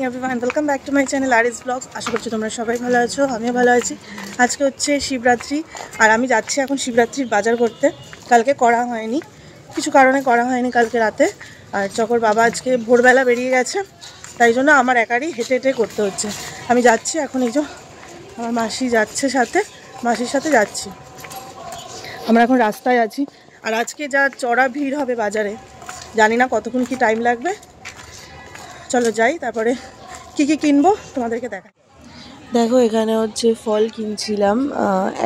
Everyone, welcome back to my channel Aris vlogs. আশা করছি তোমরা সবাই ভালো আছো, আমিও ভালো আছি। আজকে হচ্ছে শিবরাত্রি আর আমি যাচ্ছি এখন শিবরাত্রির বাজার করতে। কালকে করা হয়নি, কিছু কারণে করা হয়নি কালকে রাতে। আর চকর বাবা আজকে ভোরবেলা বেরিয়ে গেছে, তাই জন্য আমার একারই হেঁটে হেঁটে করতে হচ্ছে। আমি যাচ্ছি এখন, এই যে আমার মাসি যাচ্ছে সাথে, মাসির সাথে যাচ্ছি। আমরা এখন রাস্তায় আছি আর আজকে যা চড়া ভিড় হবে বাজারে, জানি না কতক্ষণ কি টাইম লাগবে। চলো যাই, তারপরে কি কি কিনবো তোমাদেরকে দেখাই। দেখো এখানে হচ্ছে ফল কিনছিলাম,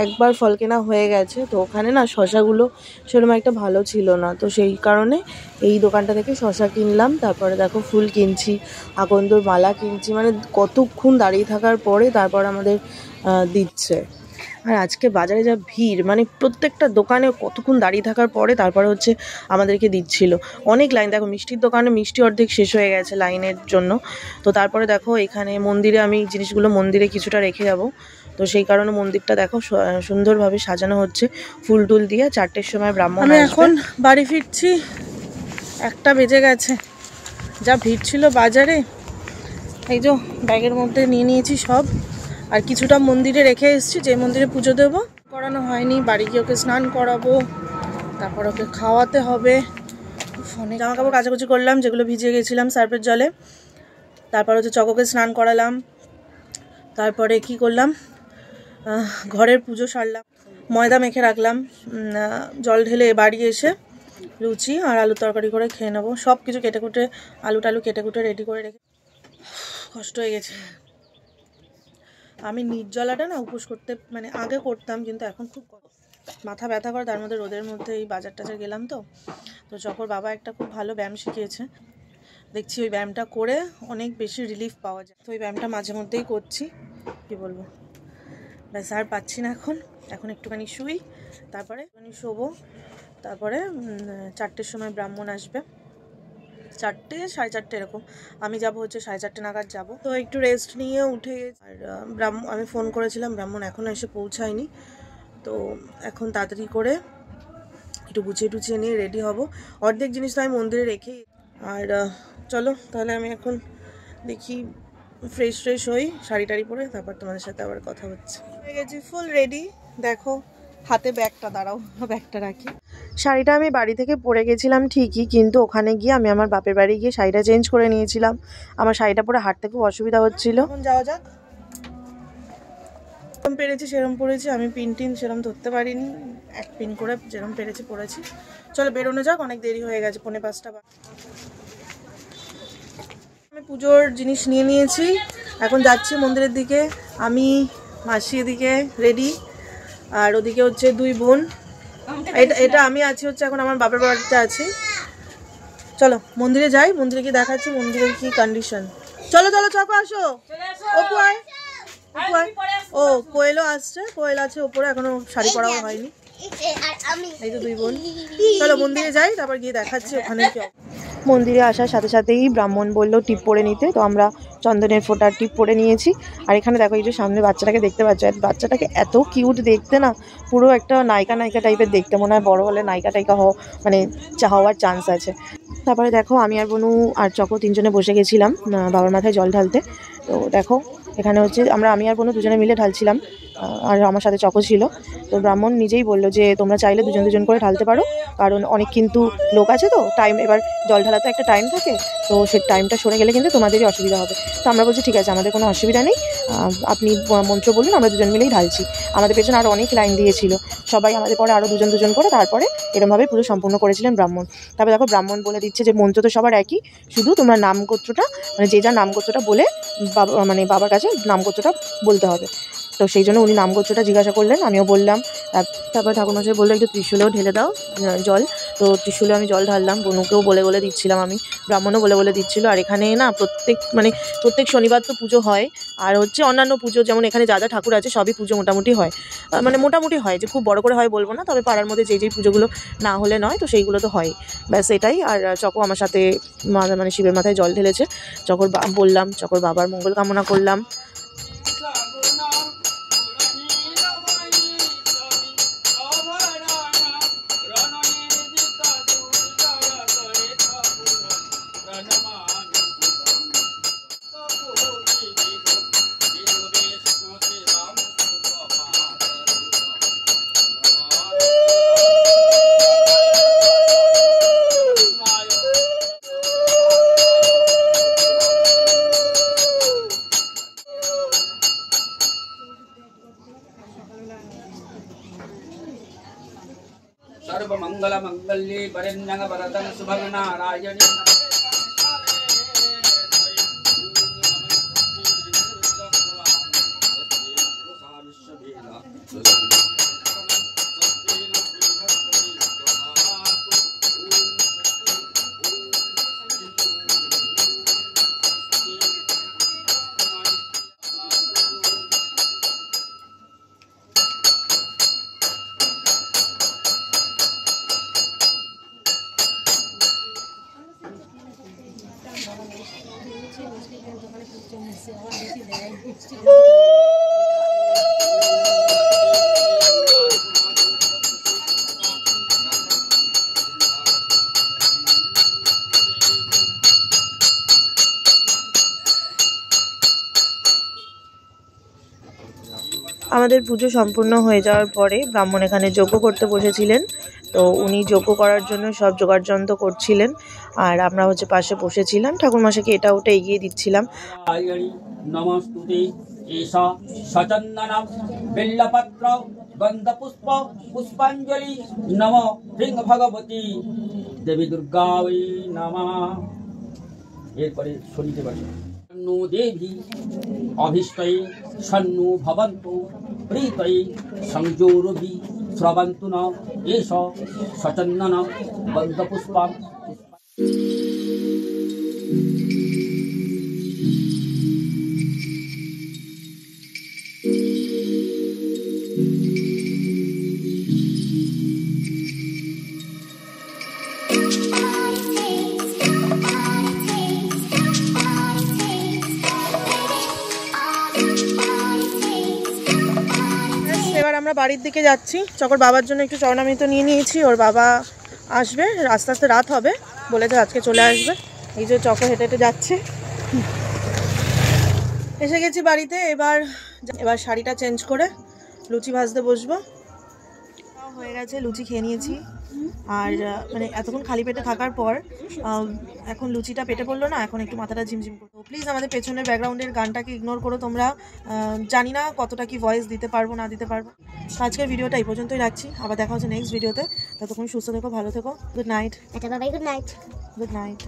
একবার ফল কেনা হয়ে গেছে, তো ওখানে না শশাগুলো সেরকম একটা ভালো ছিল না, তো সেই কারণে এই দোকানটা থেকে শশা কিনলাম। তারপরে দেখো ফুল কিনছি, আকন্দর মালা কিনছি, মানে কতক্ষণ দাঁড়িয়ে থাকার পরে তারপর আমাদের দিচ্ছে। আর আজকে বাজারে যা ভিড়, মানে প্রত্যেকটা দোকানে কতক্ষণ দাঁড়িয়ে থাকার পরে তারপরে হচ্ছে আমাদেরকে দিচ্ছিল। অনেক লাইন, দেখো মিষ্টির দোকানে মিষ্টি অর্ধেক শেষ হয়ে গেছে লাইনের জন্য। তো তারপরে দেখো এখানে মন্দিরে আমি জিনিসগুলো মন্দিরে কিছুটা রেখে যাব, তো সেই কারণে মন্দিরটা দেখো সুন্দরভাবে সাজানো হচ্ছে ফুল টুল দিয়ে। 4টের সময় ব্রাহ্মণ আসবে। আমি এখন বাড়ি ফিরছি, 1টা বেজে গেছে। যা ভিড় ছিল বাজারে, এই যে ব্যাগের মধ্যে নিয়ে নিয়েছি সব, আর কিছুটা মন্দিরে রেখে এসেছি, যে মন্দিরে পুজো দেবো। করানো হয়নি, বাড়ি গিয়ে ওকে স্নান করাবো, তারপর ওকে খাওয়াতে হবে। ফোনে জামা কাপড় কাচাকুচি করলাম যেগুলো ভিজে গেছিলাম সার্ফের জলে। তারপর হচ্ছে চকোকে স্নান করালাম। তারপরে কি করলাম, ঘরের পুজো সারলাম, ময়দা মেখে রাখলাম, জল ঢেলে বাড়ি এসে লুচি আর আলু তরকারি করে খেয়ে নেবো। সব কিছু কেটে কুটে, আলু টালু কেটে কুটে রেডি করে রেখে, কষ্ট হয়ে গেছে। আমি নির্জলাটা না উপোস করতে মানে আগে করতাম, কিন্তু এখন খুব মাথা ব্যথা করে, তার মধ্যে রোদের মধ্যে এই বাজার টাজার গেলাম। তো চকর বাবা একটা খুব ভালো ব্যায়াম শিখিয়েছে, দেখছি ওই ব্যায়ামটা করে অনেক বেশি রিলিফ পাওয়া যায়। তো ওই ব্যায়ামটা মাঝে মধ্যেই করছি, কি বলবো, ব্যাস আর পাচ্ছি না। এখন একটুখানি শুই, তারপরে একটুখানি শোবো। তারপরে 4টের সময় ব্রাহ্মণ আসবে, 4টে 4:30 এরকম। আমি যাব হচ্ছে 4:30 নাগাদ যাব। তো একটু রেস্ট নিয়ে উঠে, আর আমি ফোন করেছিলাম, ব্রাহ্মণ এখনও এসে পৌঁছায়নি। তো এখন তাড়াতাড়ি করে একটু গুছিয়ে টুছিয়ে নিয়ে রেডি হব। অর্ধেক জিনিস তো আমি মন্দিরে রেখেই। আর চলো তাহলে আমি এখন দেখি ফ্রেশ হই, শাড়ি টাড়ি পরে, তারপর তোমাদের সাথে আবার কথা হচ্ছে। হয়ে গেছি ফুল রেডি, দেখো হাতে ব্যাগটা, দাঁড়াও ব্যাগটা রাখি। শাড়িটা আমি বাড়ি থেকে পরে গেছিলাম ঠিকই, কিন্তু ওখানে গিয়ে আমি আমার বাপের বাড়ি গিয়ে শাড়িটা চেঞ্জ করে নিয়েছিলাম। আমার শাড়িটা পরে হাঁটতে খুব অসুবিধা হচ্ছিল। এখন যাওয়া যাক। যেরকম পেরেছি সেরকম পরেছি, আমি পিন টিন সেরকম ধরতে পারিনি, 1 পিন করে যেরকম পেরেছি পরেছি। চলো বেরোনো যাক, অনেক দেরি হয়ে গেছে, 4:45। আমি পুজোর জিনিস নিয়ে নিয়েছি, এখন যাচ্ছি মন্দিরের দিকে। আমি মাসি এদিকে রেডি, আর ওদিকে হচ্ছে 2 বোন। এটা আমি আছি হচ্ছে এখন আমার বাপের বাড়িতে আছি। চলো মন্দিরে যাই, মন্দিরে গিয়ে দেখাচ্ছি মন্দিরের কি কন্ডিশন। চলো চকো আসো, অপু আয়। ও কোয়েলও আসছে, কোয়েল আছে ওপরে, এখনো শাড়ি পরাও হয়নি। এই তো 2 বোন। চলো মন্দিরে যাই, তারপর গিয়ে দেখাচ্ছি ওখানে কি। মন্দিরে আসার সাথে সাথেই ব্রাহ্মণ বললো টিপ পরে নিতে, তো আমরা চন্দনের ফোঁটার টিপ পরে নিয়েছি। আর এখানে দেখো এই যে সামনে বাচ্চাটাকে দেখতে পাচ্ছ, বাচ্চাটাকে এত কিউট দেখতে না, পুরো একটা নায়িকা টাইপের দেখতে, মনে হয় বড় হলে নায়িকা মানে হওয়ার চান্স আছে। তারপরে দেখো আমি আর বনু আর চকো 3 জনে বসে গেছিলাম বাবার মাথায় জল ঢালতে। তো দেখো এখানে হচ্ছে আমি আর বনু 2 জনে মিলে ঢালছিলাম, আর আমার সাথে চকো ছিল। তো ব্রাহ্মণ নিজেই বললো যে তোমরা চাইলে 2 জন করে ঢালতে পারো, কারণ অনেক কিন্তু লোক আছে, তো টাইম, এবার জল ঢালাতে একটা টাইম থাকে, তো সেই টাইমটা সরে গেলে কিন্তু তোমাদেরই অসুবিধা হবে। তো আমরা বলছি ঠিক আছে, আমাদের কোনো অসুবিধা নেই, আপনি মন্ত্র বলুন, আমরা 2 জন মিলেই ঢালছি। আমাদের পেছনে আরও অনেক লাইন দিয়েছিল সবাই, আমাদের পরে আরও 2 জন করে, তারপরে এরমভাবে পুরো সম্পূর্ণ করেছিলেন ব্রাহ্মণ। তারপরে দেখো ব্রাহ্মণ বলে দিচ্ছে যে মন্ত্র তো সবার একই, শুধু তোমরা নামগোত্রটা, মানে যে যার নামগোত্রটা বলে বাবার কাছে নামগোত্রটা বলতে হবে। তো সেই জন্য উনি নামগোত্রটা জিজ্ঞাসা করলেন, আমিও বললাম। তারপর ঠাকুরমশাই বললো একটু ত্রিশূলেও ঢেলে দাও জল। তো ত্রিশূলে আমি জল ঢাললাম, বনুকেও বলে দিচ্ছিলাম আমি, ব্রাহ্মণও বলে দিচ্ছিল। আর এখানে না প্রত্যেক শনিবার তো পুজো হয়, আর হচ্ছে অন্যান্য পুজো যেমন এখানে যা ঠাকুর আছে সবই পুজো মোটামুটি হয়, মানে মোটামুটি হয়, যে খুব বড় করে হয় বলবো না, তবে পাড়ার মধ্যে যেই পুজোগুলো না হলে নয়, তো সেইগুলো তো হয়, ব্যাস এটাই। আর চকো আমার সাথে মানে শিবের মাথায় জল ঢেলেছে। বললাম চকর বাবার মঙ্গল কামনা করলাম। मंगल मंगल्ये वरेण्यं वरदं शुभं नारायणे আমাদের পুজো সম্পূর্ণ হয়ে যাওয়ার পরে ব্রাহ্মণ এখানে যজ্ঞ করতে বসেছিলেন। তো উনি যজ্ঞ করার জন্য সব জোগাড়যন্ত্র করছিলেন, আর আমরা হচ্ছে পাশে বসেছিলাম, ঠাকুরমশাইকে এটা ওটা এগিয়ে দিচ্ছিলাম। নমস্তুতে এষা সচন্দনম বেল্লপত্র গন্ধপুষ্প পুষ্পাঞ্জলি নম হ্রিং ভগবতী দেবী দুর্গায় নমঃ। এরপরে শরীরে বসে নো দেবী অভীষ্টয়ে সন্নু ভবন্তু প্রীতয়ে সংযোরবি শ্রবন্তু ন এষ সচন্দনম গন্ধপুষ্পম। এবার আমরা বাড়ির দিকে যাচ্ছি। চকর বাবার জন্য একটু চরণামৃত নিয়ে নিয়েছি, ওর বাবা আসবে, আস্তে আস্তে রাত হবে বলেছে, আজকে চলে আসবে। এই যে চকর হেঁটে হেঁটে যাচ্ছে। এসে গেছি বাড়িতে। এবার শাড়িটা চেঞ্জ করে লুচি ভাজতে বসবো। হয়ে গেছে, লুচি খেয়ে নিয়েছি। আর মানে এতক্ষণ খালি পেটে থাকার পর এখন লুচিটা পেটে পড়লো না, এখন একটু মাথাটা ঝিমঝিম করবো। প্লিজ আমাদের পেছনের ব্যাকগ্রাউন্ডের গানটাকে ইগনোর করো তোমরা। জানি না কতটা কি ভয়েস দিতে পারবো না দিতে পারবো। আজকের ভিডিওটা এই পর্যন্তই রাখছি, আবার দেখা হচ্ছে নেক্সট ভিডিওতে। ততক্ষণ সুস্থ থেকো, ভালো থেকো। Good night. Bye, good night. Good night.